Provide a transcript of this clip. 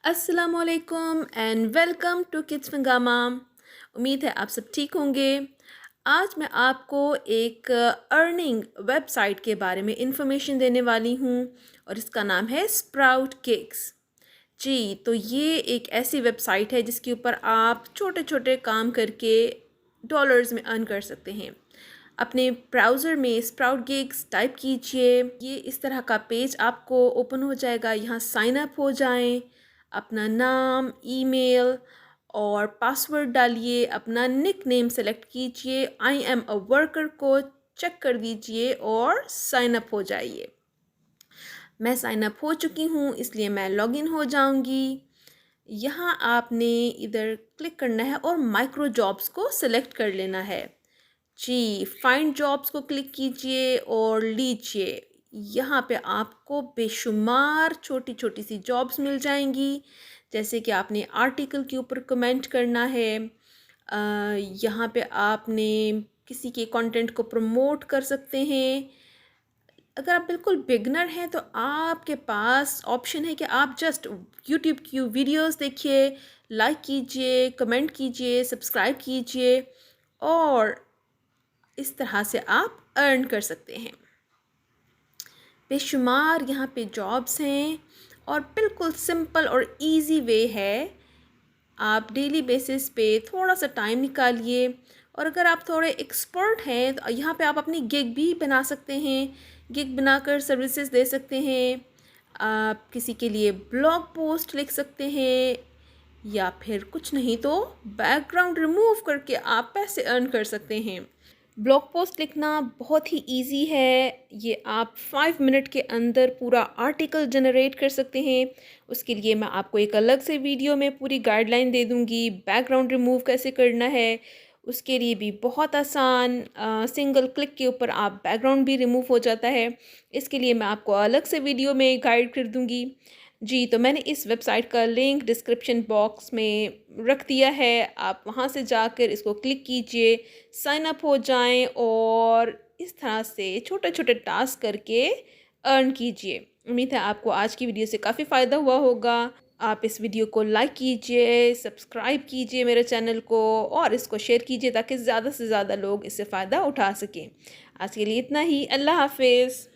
अस्सलाम वालेकुम and welcome to kids पंगामा। उम्मीद है आप सब ठीक होंगे। आज मैं आपको एक अर्निंग वेबसाइट के बारे में इंफॉर्मेशन देने वाली हूँ और इसका नाम है स्प्राउट किक्स। जी, तो ये एक ऐसी वेबसाइट है जिसके ऊपर आप छोटे छोटे काम करके डॉलर्स में अर्न कर सकते हैं। अपने ब्राउज़र में स्प्राउट गिग्स टाइप कीजिए, ये इस तरह का पेज आपको ओपन हो जाएगा। यहाँ साइन अप हो जाएं, अपना नाम, ईमेल और पासवर्ड डालिए, अपना निक नेम सेलेक्ट कीजिए, आई एम अ वर्कर को चेक कर दीजिए और साइन अप हो जाइए। मैं साइन अप हो चुकी हूँ इसलिए मैं लॉगिन हो जाऊँगी। यहाँ आपने इधर क्लिक करना है और माइक्रो जॉब्स को सिलेक्ट कर लेना है। जी, फाइंड जॉब्स को क्लिक कीजिए और लीजिए, यहाँ पे आपको बेशुमार छोटी छोटी सी जॉब्स मिल जाएंगी। जैसे कि आपने आर्टिकल के ऊपर कमेंट करना है, यहाँ पे आपने किसी के कंटेंट को प्रमोट कर सकते हैं। अगर आप बिल्कुल बिगनर हैं तो आपके पास ऑप्शन है कि आप जस्ट यूट्यूब की वीडियोस देखिए, लाइक कीजिए, कमेंट कीजिए, सब्सक्राइब कीजिए और इस तरह से आप अर्न कर सकते हैं। बेशुमार यहाँ पे जॉब्स हैं और बिल्कुल सिंपल और इजी वे है। आप डेली बेसिस पे थोड़ा सा टाइम निकालिए और अगर आप थोड़े एक्सपर्ट हैं तो यहाँ पे आप अपनी गिग भी बना सकते हैं। गिग बनाकर सर्विसेज दे सकते हैं। आप किसी के लिए ब्लॉग पोस्ट लिख सकते हैं या फिर कुछ नहीं तो बैकग्राउंड रिमूव करके आप पैसे अर्न कर सकते हैं। ब्लॉग पोस्ट लिखना बहुत ही इजी है। ये आप 5 मिनट के अंदर पूरा आर्टिकल जनरेट कर सकते हैं। उसके लिए मैं आपको एक अलग से वीडियो में पूरी गाइडलाइन दे दूँगी। बैकग्राउंड रिमूव कैसे करना है उसके लिए भी बहुत आसान, सिंगल क्लिक के ऊपर आप बैकग्राउंड भी रिमूव हो जाता है। इसके लिए मैं आपको अलग से वीडियो में गाइड कर दूँगी। जी, तो मैंने इस वेबसाइट का लिंक डिस्क्रिप्शन बॉक्स में रख दिया है। आप वहाँ से जाकर इसको क्लिक कीजिए, साइन अप हो जाएं और इस तरह से छोटे छोटे टास्क करके अर्न कीजिए। उम्मीद है आपको आज की वीडियो से काफ़ी फ़ायदा हुआ होगा। आप इस वीडियो को लाइक कीजिए, सब्सक्राइब कीजिए मेरे चैनल को और इसको शेयर कीजिए ताकि ज़्यादा से ज़्यादा लोग इससे फ़ायदा उठा सकें। आज के लिए इतना ही। अल्लाह हाफिज़।